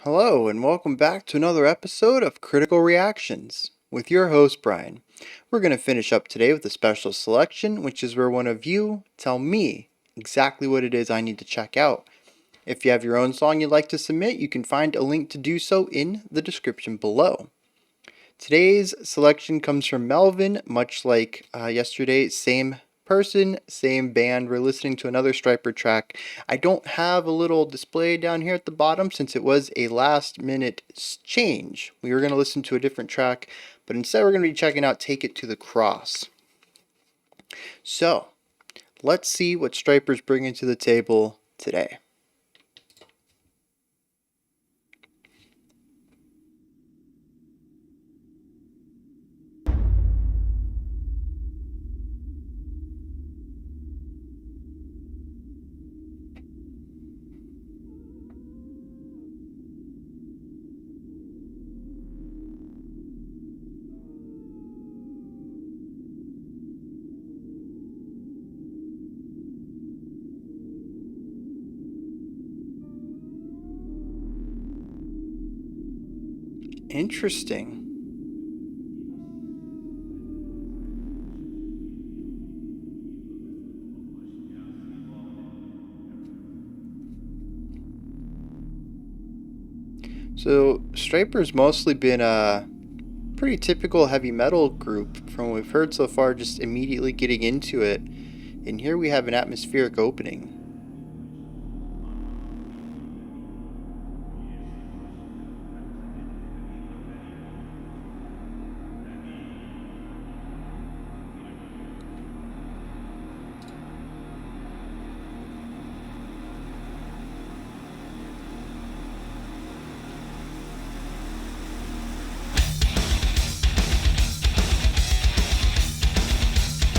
Hello, and welcome back to another episode of Critical Reactions with your host, Bryan. We're going to finish up today with a special selection, which is where one of you tell me exactly what it is I need to check out. If you have your own song you'd like to submit, you can find a link to do so in the description below. Today's selection comes from Melvin, much like yesterday, same person, same band. We're listening to another Stryper track. I don't have a little display down here at the bottom since it was a last minute change. We were going to listen to a different track, but instead we're going to be checking out Take It to the Cross. So, let's see what Stryper's bringing to the table today. Interesting. So, Stryper's mostly been a pretty typical heavy metal group from what we've heard so far, just immediately getting into it. And here we have an atmospheric opening.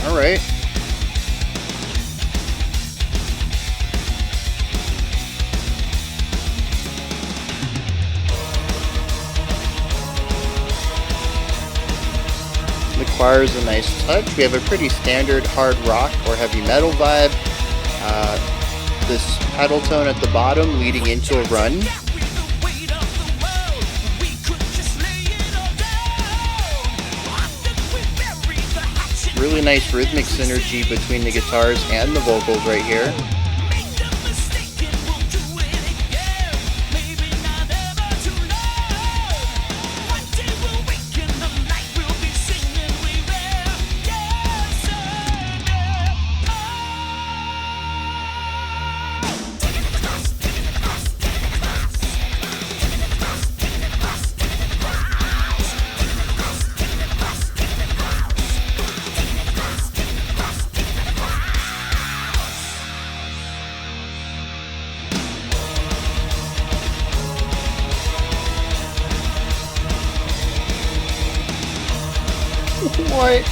All right. The choir is a nice touch. We have a pretty standard hard rock or heavy metal vibe. This pedal tone at the bottom leading into a run. Really nice rhythmic synergy between the guitars and the vocals right here. What?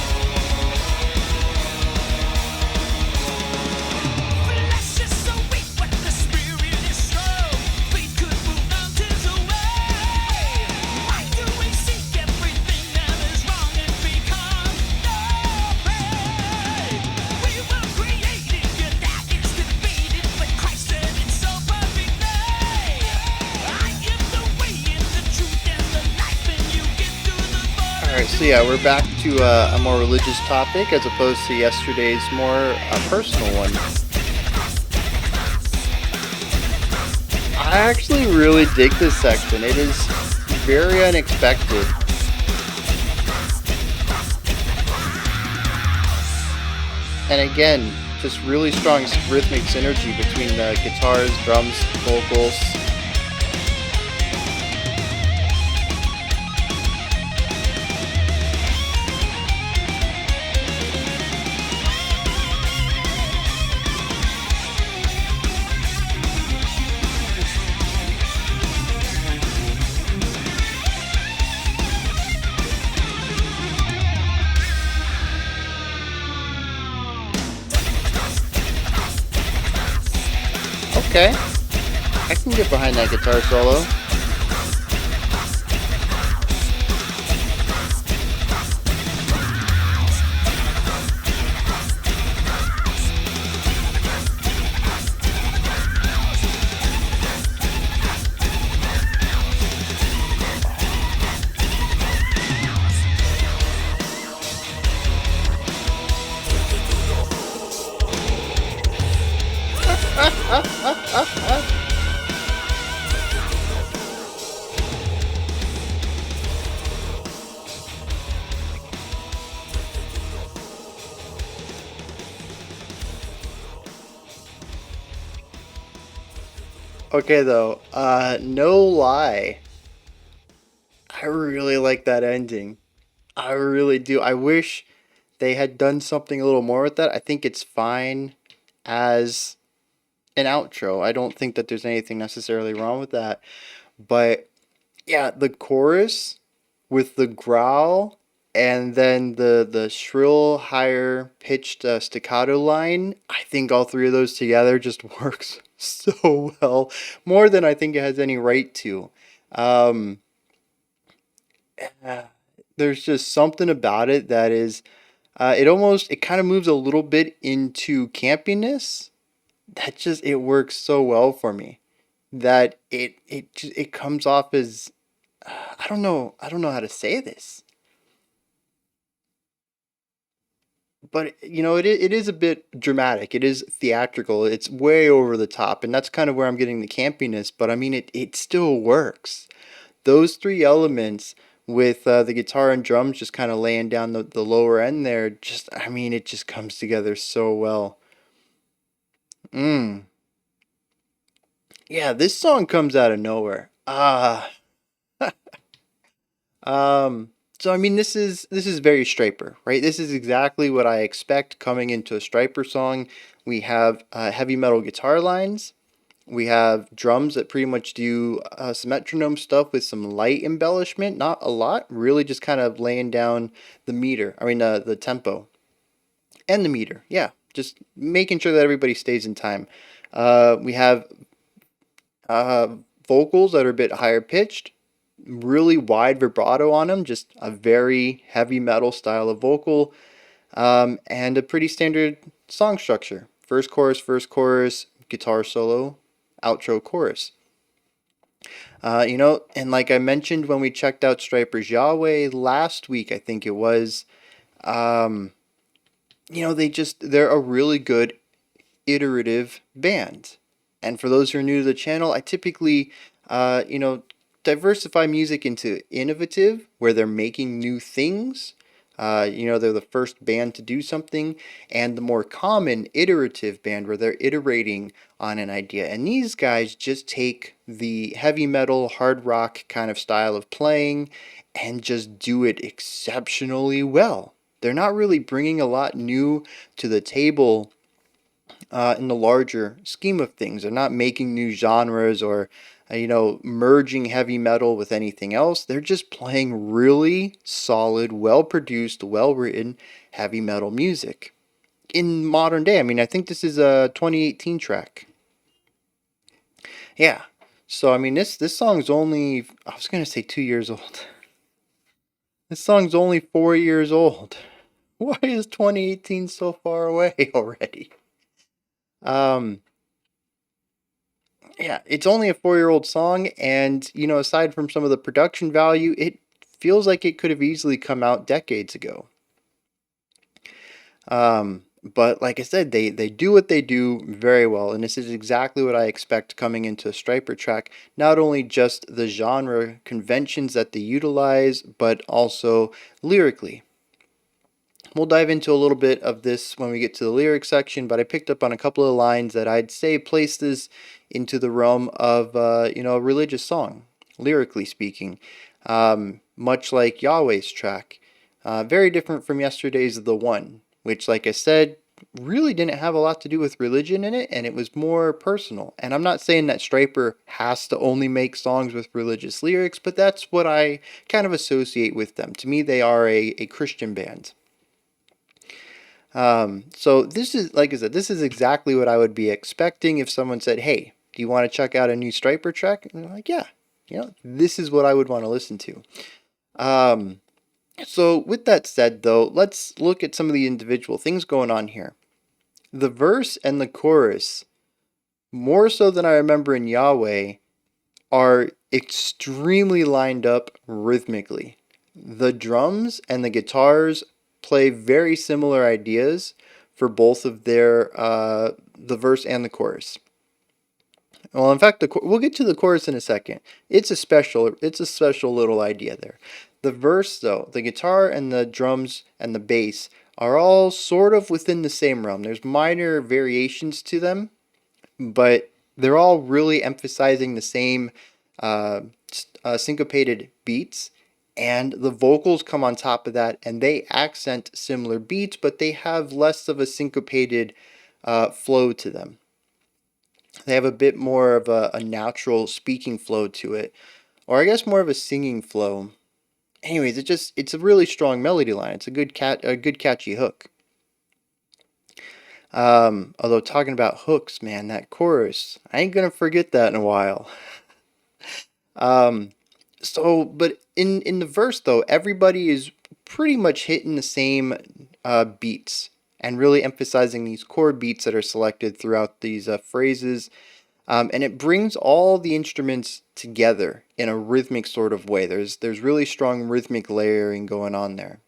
Alright, so yeah, we're back to a more religious topic as opposed to yesterday's more personal one. I actually really dig this section. It is very unexpected. And again, just really strong rhythmic synergy between the guitars, drums, vocals. Okay, I can get behind that guitar solo. Okay, though, no lie, I really like that ending. I really do. I wish they had done something a little more with that. I think it's fine as an outro. I don't think that there's anything necessarily wrong with that. But yeah, the chorus with the growl and then the shrill, higher pitched staccato line, I think all three of those together just works so well, more than I think it has any right to. Um, there's just something about it that is, it kind of moves a little bit into campiness. That just it works so well for me that it comes off as I don't know how to say this, but it is a bit dramatic. It is theatrical. It's way over the top, and that's kind of where I'm getting the campiness. But I mean, it still works. Those three elements with the guitar and drums just kind of laying down the lower end there. Just I mean, it just comes together so well. Mm. Yeah, this song comes out of nowhere. So I mean, this is very Stryper, right? This is exactly what I expect coming into a Stryper song. We have heavy metal guitar lines. We have drums that pretty much do some metronome stuff with some light embellishment, not a lot, really just kind of laying down the meter. I mean, the tempo and the meter. Yeah, just making sure that everybody stays in time. We have uh, vocals that are a bit higher pitched, really wide vibrato on them, just a very heavy metal style of vocal, and a pretty standard song structure. First chorus, guitar solo, outro chorus. And like I mentioned when we checked out Stryper's Yahweh last week, I think it was, um, they're a really good iterative band. And for those who are new to the channel, I typically, uh, you know, diversify music into innovative, where they're making new things. They're the first band to do something, and the more common iterative band, where they're iterating on an idea. And these guys just take the heavy metal, hard rock kind of style of playing and just do it exceptionally well. They're not really bringing a lot new to the table in the larger scheme of things. They're not making new genres or, merging heavy metal with anything else. They're just playing really solid, well produced, well written heavy metal music. In modern day, I mean, I think this is a 2018 track. Yeah. So, I mean, this song's only, I was going to say 2 years old. This song's only 4 years old. Why is 2018 so far away already? Um, Yeah, it's only a 4-year-old song, and aside from some of the production value, it feels like it could have easily come out decades ago. But like I said, they do what they do very well, and this is exactly what I expect coming into a Stryper track. Not only just the genre conventions that they utilize, but also lyrically. We'll dive into a little bit of this when we get to the lyrics section, but I picked up on a couple of lines that I'd say place this into the realm of, a religious song, lyrically speaking. Much like Yahweh's track. Very different from yesterday's The One, which, like I said, really didn't have a lot to do with religion in it, and it was more personal. And I'm not saying that Stryper has to only make songs with religious lyrics, but that's what I kind of associate with them. To me, they are a Christian band. So this is, like I said, this is exactly what I would be expecting if someone said, "Hey, do you want to check out a new Stryper track?" And they're like, "Yeah, this is what I would want to listen to." Um, so with that said, though, let's look at some of the individual things going on here. The verse and the chorus, more so than I remember in Yahweh, are extremely lined up rhythmically. The drums and the guitars play very similar ideas for both of the verse and the chorus. Well, in fact, we'll get to the chorus in a second. It's a special little idea there. The verse, though, the guitar and the drums and the bass are all sort of within the same realm. There's minor variations to them, but They're all really emphasizing the same syncopated beats, and the vocals come on top of that, and they accent similar beats, but they have less of a syncopated flow to them. They have a bit more of a natural speaking flow to it, or I guess more of a singing flow. Anyways, it's a really strong melody line. It's a good catchy hook. Although talking about hooks, man, that chorus, I ain't gonna forget that in a while. Um, but in the verse though, everybody is pretty much hitting the same beats and really emphasizing these chord beats that are selected throughout these phrases. And it brings all the instruments together in a rhythmic sort of way. There's really strong rhythmic layering going on there.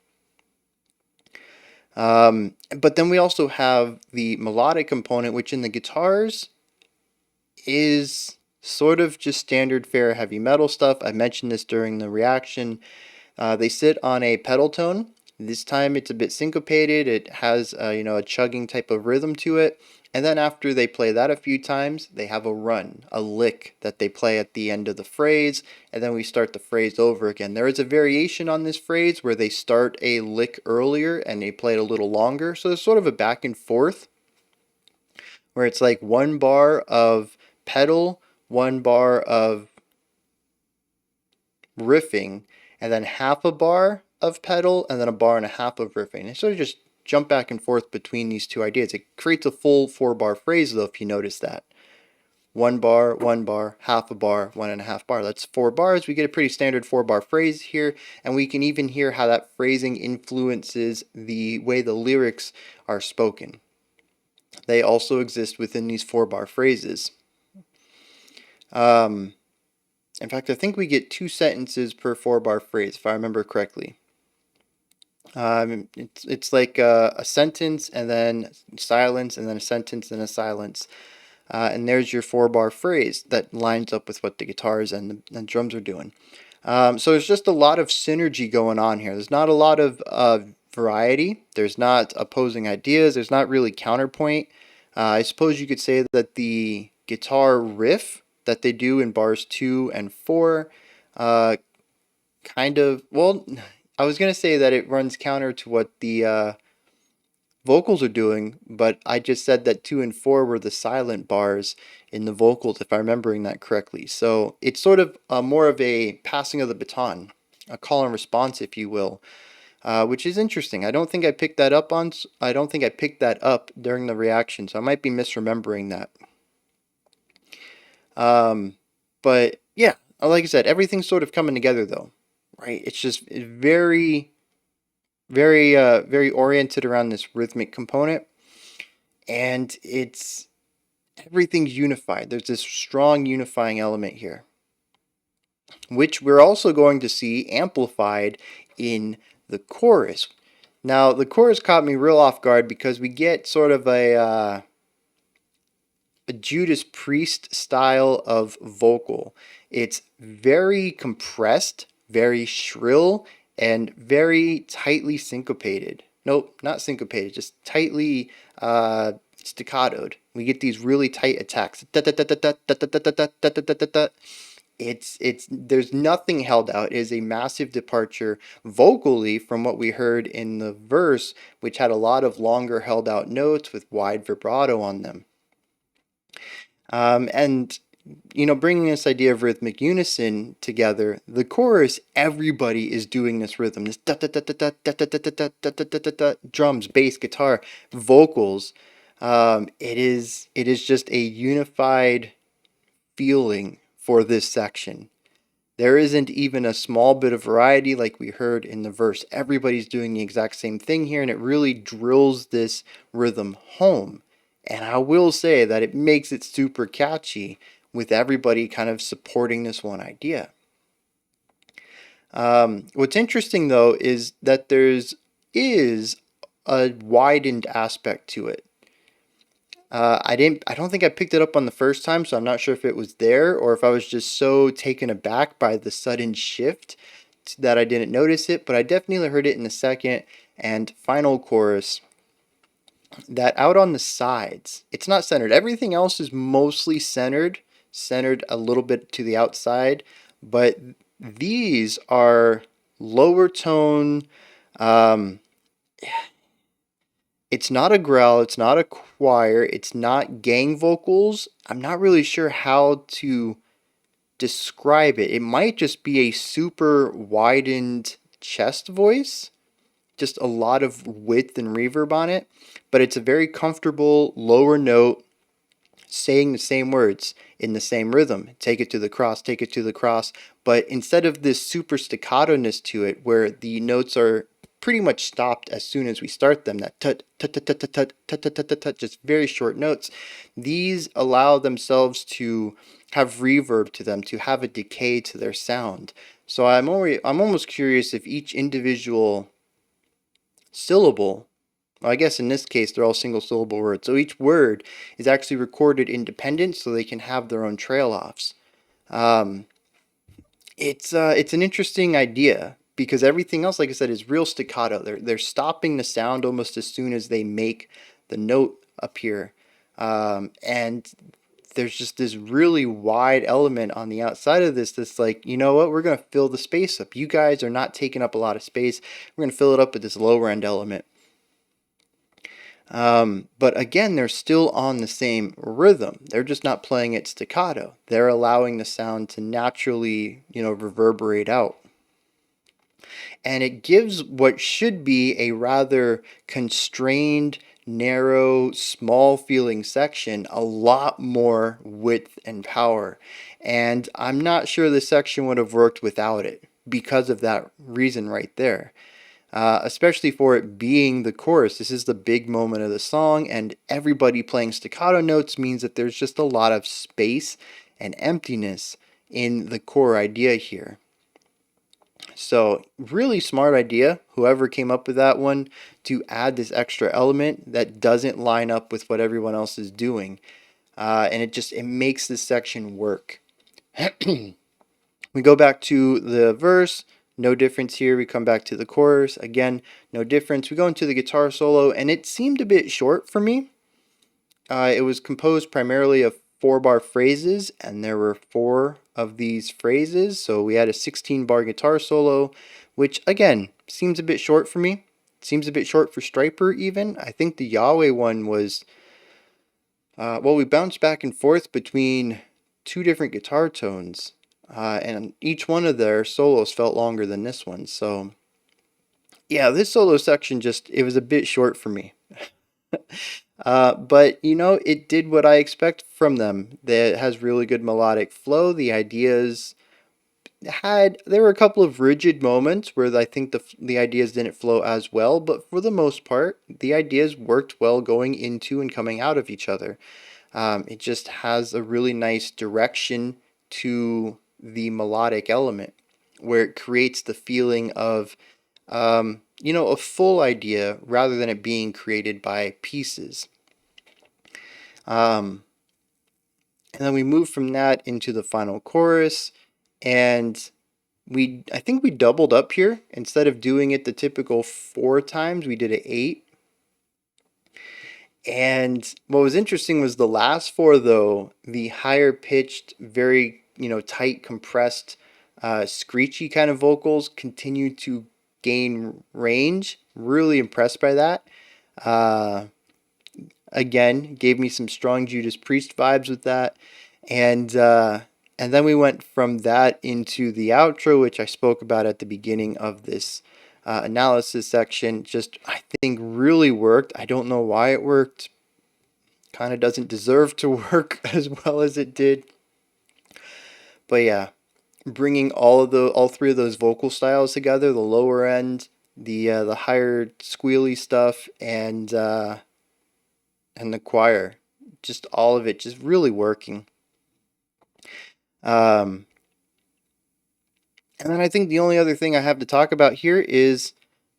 But then we also have the melodic component, which in the guitars is sort of just standard fare heavy metal stuff. I mentioned this during the reaction. They sit on a pedal tone. This time it's a bit syncopated. It has a chugging type of rhythm to it. And then after they play that a few times, they have a run, a lick that they play at the end of the phrase, and then we start the phrase over again. There is a variation on this phrase where they start a lick earlier and they play it a little longer. So there's sort of a back and forth where it's like one bar of pedal, one bar of riffing, and then half a bar of pedal, and then a bar and a half of riffing. And sort of just jump back and forth between these two ideas. It creates a full 4-bar phrase, though, if you notice that. One bar, half a bar, 1.5 bar. That's 4 bars. We get a pretty standard 4-bar phrase here, and we can even hear how that phrasing influences the way the lyrics are spoken. They also exist within these 4-bar phrases. In fact, I think we get 2 sentences per 4-bar phrase, if I remember correctly. It's like a sentence and then silence and then a sentence and a silence. And there's your 4-bar phrase that lines up with what the guitars and the drums are doing. So there's just a lot of synergy going on here. There's not a lot of variety. There's not opposing ideas. There's not really counterpoint. I suppose you could say that the guitar riff that they do in bars 2 and 4 well, I was going to say that it runs counter to what the vocals are doing, but I just said that 2 and 4 were the silent bars in the vocals, if I'm remembering that correctly. So it's sort of more of a passing of the baton, a call and response, if you will, which is interesting. I don't think I picked that up during the reaction, so I might be misremembering that. But yeah, like I said, everything's sort of coming together though, right? It's just very, very oriented around this rhythmic component, and everything's unified. There's this strong unifying element here, which we're also going to see amplified in the chorus. Now, the chorus caught me real off guard because we get sort of a Judas Priest style of vocal. It's very compressed, very shrill, and very tightly syncopated. Nope, not syncopated, just tightly staccatoed. We get these really tight attacks. It's there's nothing held out. It is a massive departure vocally from what we heard in the verse, which had a lot of longer held out notes with wide vibrato on them. And bringing this idea of rhythmic unison together, the chorus, everybody is doing this rhythm, this drums, bass, guitar, vocals. It is just a unified feeling for this section. There isn't even a small bit of variety like we heard in the verse. Everybody's doing the exact same thing here, and it really drills this rhythm home. And I will say that it makes it super catchy with everybody kind of supporting this one idea. What's interesting though is that is a widened aspect to it. I don't think I picked it up on the first time, so I'm not sure if it was there or if I was just so taken aback by the sudden shift that I didn't notice it, but I definitely heard it in the second and final chorus. that out on the sides, it's not centered. Everything else is mostly centered a little bit to the outside, but these are lower tone. Um, it's not a growl, it's not a choir, it's not gang vocals. I'm not really sure how to describe it. It might just be a super widened chest voice, just a lot of width and reverb on it, but it's a very comfortable lower note saying the same words in the same rhythm. Take it to the cross, take it to the cross. But instead of this super staccato-ness to it, where the notes are pretty much stopped as soon as we start them, that tut tut tut tut tut tut tut tut tut tut, just very short notes, these allow themselves to have reverb to them, to have a decay to their sound. So I'm almost curious if each individual syllable, well, I guess in this case they're all single syllable words, so each word is actually recorded independent so they can have their own trail offs. Um, it's an interesting idea because everything else, like I said, is real staccato. They're stopping the sound almost as soon as they make the note appear, and there's just this really wide element on the outside of this that's like, you know what, we're gonna fill the space up. You guys are not taking up a lot of space. We're gonna fill it up with this lower end element. But again, they're still on the same rhythm. They're just not playing it staccato. They're allowing the sound to naturally, reverberate out. And it gives what should be a rather constrained, narrow, small feeling section a lot more width and power. And I'm not sure the section would have worked without it because of that reason right there. Especially for it being the chorus. This is the big moment of the song, and everybody playing staccato notes means that there's just a lot of space and emptiness in the core idea here. So, really smart idea, whoever came up with that one, to add this extra element that doesn't line up with what everyone else is doing. And it makes this section work. We go back to the verse, no difference here. We come back to the chorus, again, no difference. We go into the guitar solo, and it seemed a bit short for me. It was composed primarily of 4-bar phrases, and there were 4 of these phrases. So we had a 16-bar guitar solo, which again seems a bit short for me. Seems a bit short for Stryper even. I think the Yahweh one was, well, we bounced back and forth between 2 different guitar tones. And each one of their solos felt longer than this one. So, yeah, this solo section it was a bit short for me. But, it did what I expect from them. It has really good melodic flow. The ideas there were a couple of rigid moments where I think the ideas didn't flow as well, but for the most part, the ideas worked well going into and coming out of each other. It just has a really nice direction to the melodic element where it creates the feeling of, a full idea rather than it being created by pieces. And then we move from that into the final chorus, and I think we doubled up here. Instead of doing it the typical 4 times, we did it 8. And what was interesting was the last 4, though, the higher pitched, very, tight, compressed, screechy kind of vocals continued to gain range. Really impressed by that. Again, gave me some strong Judas Priest vibes with that. And then we went from that into the outro, which I spoke about at the beginning of this analysis section. Just, I think, really worked. I don't know why it worked. Kind of doesn't deserve to work as well as it did. But yeah, bringing all 3 of those vocal styles together, the lower end, the higher squealy stuff, and the choir, just all of it just really working. And then I think the only other thing I have to talk about here is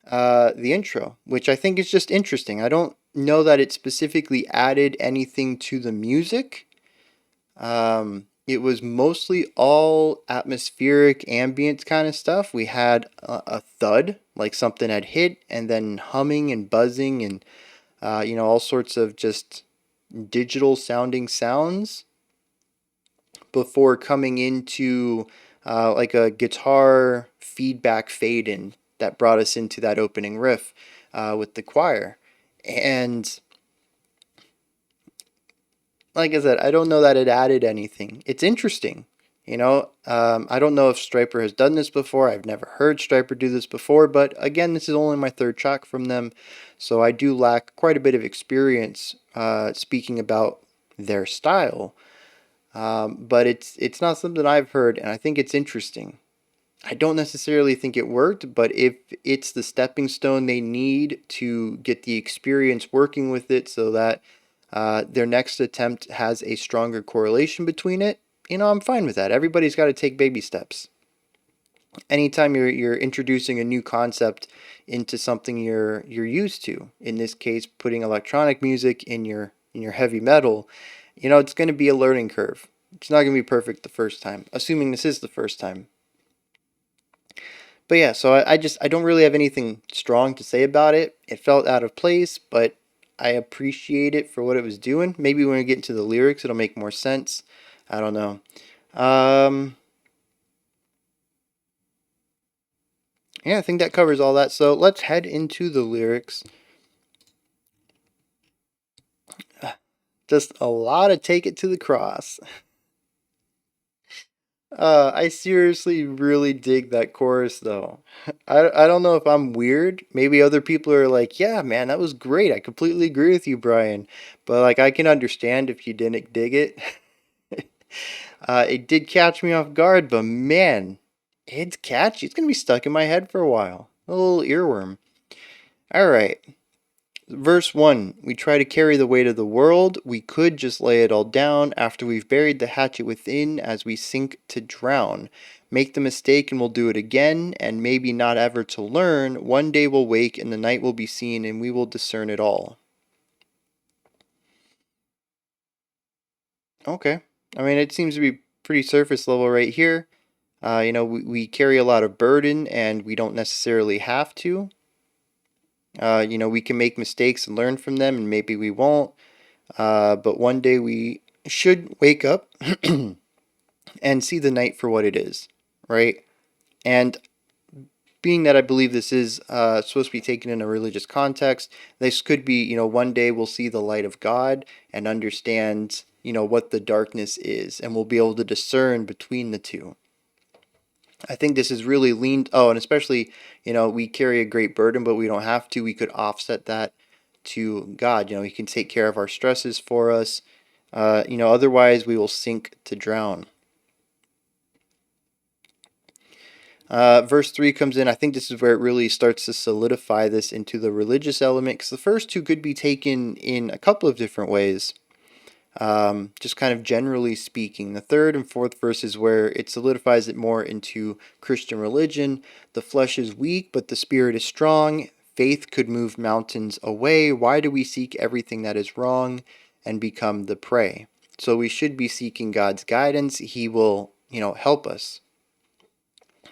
the intro, which I think is just interesting. I don't know that it specifically added anything to the music. It was mostly all atmospheric, ambient kind of stuff. We had a thud, like something had hit, and then humming and buzzing and all sorts of just digital sounding sounds before coming into like a guitar feedback fade in that brought us into that opening riff with the choir. And like I said, I don't know that it added anything. It's interesting. I don't know if Stryper has done this before. I've never heard Stryper do this before, but again, this is only my third track from them, so I do lack quite a bit of experience speaking about their style. But it's not something I've heard, and I think it's interesting. I don't necessarily think it worked, but if it's the stepping stone they need to get the experience working with it so that their next attempt has a stronger correlation between it, I'm fine with that. Everybody's got to take baby steps. Anytime you're introducing a new concept into something you're used to, in this case, putting electronic music in your heavy metal, it's going to be a learning curve. It's not going to be perfect the first time, assuming this is the first time. But yeah, so I don't really have anything strong to say about it. It felt out of place, but I appreciate it for what it was doing. Maybe when we get into the lyrics, it'll make more sense. I don't know. Um, yeah, I think that covers all that. So let's head into the lyrics. Just a lot of take it to the cross. I seriously really dig that chorus though. I don't know if I'm weird. Maybe other people are like, yeah, man, that was great. I completely agree with you, Bryan. But like, I can understand if you didn't dig it. It did catch me off guard, but man, it's catchy. It's gonna be stuck in my head for a while. A little earworm. All right. Verse 1, we try to carry the weight of the world. We could just lay it all down after we've buried the hatchet within as we sink to drown. Make the mistake and we'll do it again, and maybe not ever to learn. One day we'll wake and the night will be seen and we will discern it all. Okay. I mean, it seems to be pretty surface level right here. We carry a lot of burden and we don't necessarily have to. We can make mistakes and learn from them, and maybe we won't. But one day we should wake up and see the night for what it is, right? And being that I believe this is supposed to be taken in a religious context, this could be, one day we'll see the light of God and understand, what the darkness is, and we'll be able to discern between the two. I think this is really leaned, and especially, we carry a great burden, but we don't have to. We could offset that to God. He can take care of our stresses for us. Otherwise we will sink to drown. Verse 3 comes in. I think this is where it really starts to solidify this into the religious element, because the first two could be taken in a couple of different ways. Just kind of generally speaking. The third and fourth verse is where it solidifies it more into Christian religion. The flesh is weak, but the spirit is strong. Faith could move mountains away. Why do we seek everything that is wrong and become the prey? So we should be seeking God's guidance. He will, help us.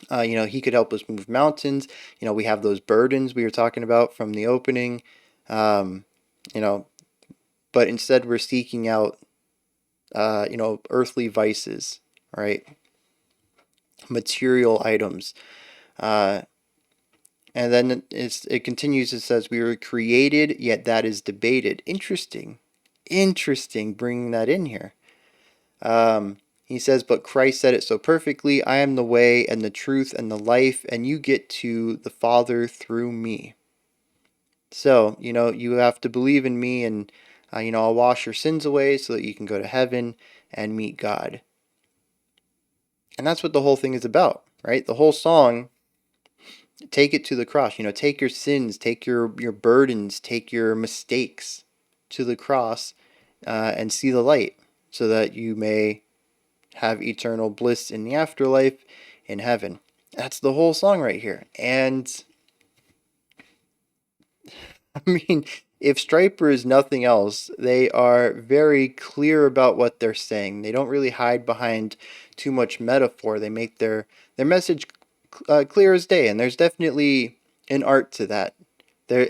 He could help us move mountains. We have those burdens we were talking about from the opening. Um, you know, but instead we're seeking out, earthly vices, right? Material items. Uh, and then it continues, it says, we were created, yet that is debated. Interesting. Interesting bringing that in here. He says, but Christ said it so perfectly, I am the way and the truth and the life, and you get to the Father through me. So, you have to believe in me, and, I'll wash your sins away so that you can go to heaven and meet God. And that's what the whole thing is about, right? The whole song, take it to the cross. Take your sins, take your burdens, take your mistakes to the cross and see the light so that you may have eternal bliss in the afterlife in heaven. That's the whole song right here. And I mean, if Stryper is nothing else, they are very clear about what they're saying. They don't really hide behind too much metaphor. They make their message clear as day, and there's definitely an art to that. There,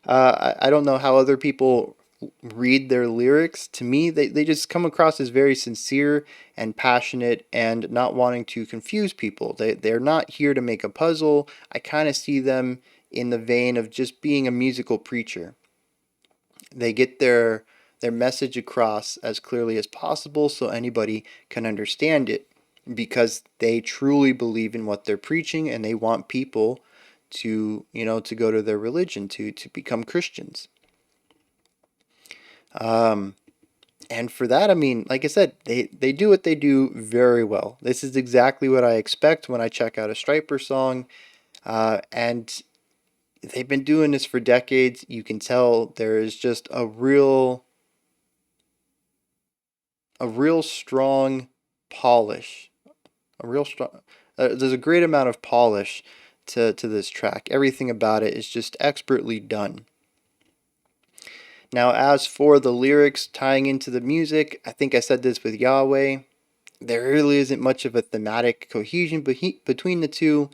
I don't know how other people read their lyrics. To me, they just come across as very sincere and passionate and not wanting to confuse people. They're not here to make a puzzle. I kind of see them in the vein of just being a musical preacher. They get their message across as clearly as possible so anybody can understand it because they truly believe in what they're preaching and they want people to, to go to their religion, to become Christians. Um, and for that, I mean, like I said, they do what they do very well. This is exactly what I expect when I check out a Stryper song. And they've been doing this for decades. You can tell there is just a real strong polish, a real strong. There's a great amount of polish to this track. Everything about it is just expertly done. Now, as for the lyrics tying into the music, I think I said this with Yahweh. There really isn't much of a thematic cohesion between the two.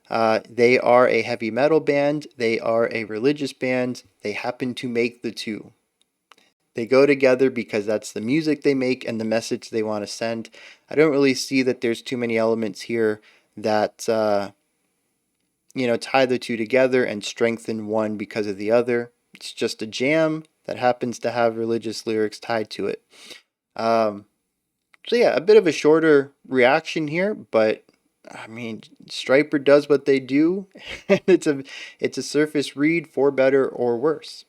They are a heavy metal band. They are a religious band. They happen to make the two. They go together because that's the music they make and the message they want to send. I don't really see that there's too many elements here that tie the two together and strengthen one because of the other. It's just a jam that happens to have religious lyrics tied to it. Um, so yeah, a bit of a shorter reaction here, but I mean, Stryper does what they do, and it's a surface read for better or worse.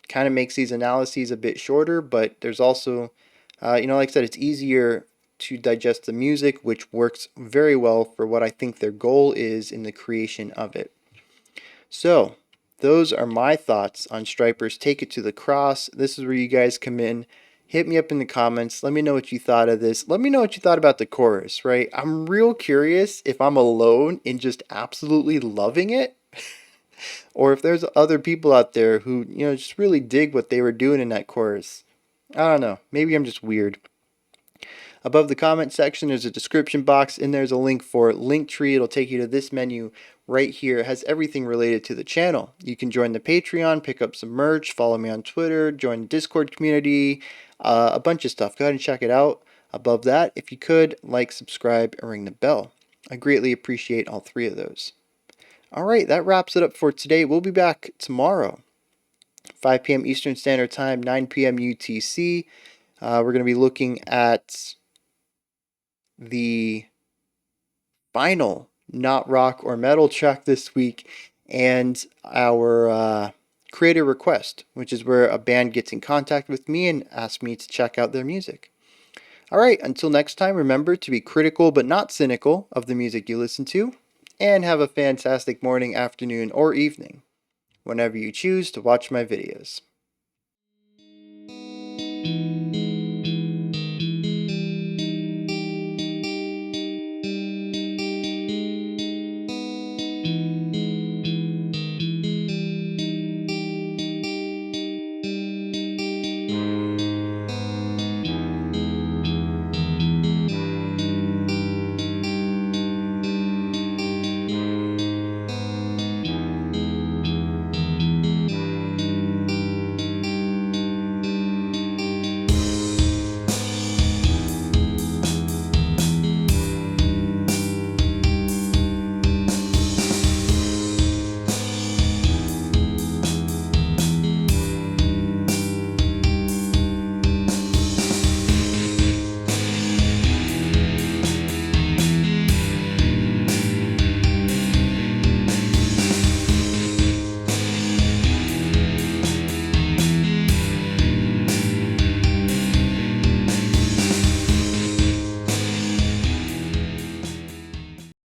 Kind of makes these analyses a bit shorter, but there's also, like I said, it's easier to digest the music, which works very well for what I think their goal is in the creation of it. So, those are my thoughts on Stryper's Take It to the Cross. This is where you guys come in. Hit me up in the comments. Let me know what you thought of this. Let me know what you thought about the chorus, right? I'm real curious if I'm alone in just absolutely loving it, or if there's other people out there who, just really dig what they were doing in that chorus. I don't know. Maybe I'm just weird. Above the comment section, there's a description box, and there's a link for Linktree. It'll take you to this menu right here. It has everything related to the channel. You can join the Patreon, pick up some merch, follow me on Twitter, join the Discord community, a bunch of stuff. Go ahead and check it out. Above that, if you could, like, subscribe, and ring the bell. I greatly appreciate all three of those. All right, that wraps it up for today. We'll be back tomorrow, 5 p.m. Eastern Standard Time, 9 p.m. UTC. We're going to be looking at the final not rock or metal track this week and our creator request, which is where a band gets in contact with me and asks me to check out their music. All right, until next time, remember to be critical but not cynical of the music you listen to, and have a fantastic morning, afternoon, or evening whenever you choose to watch my videos.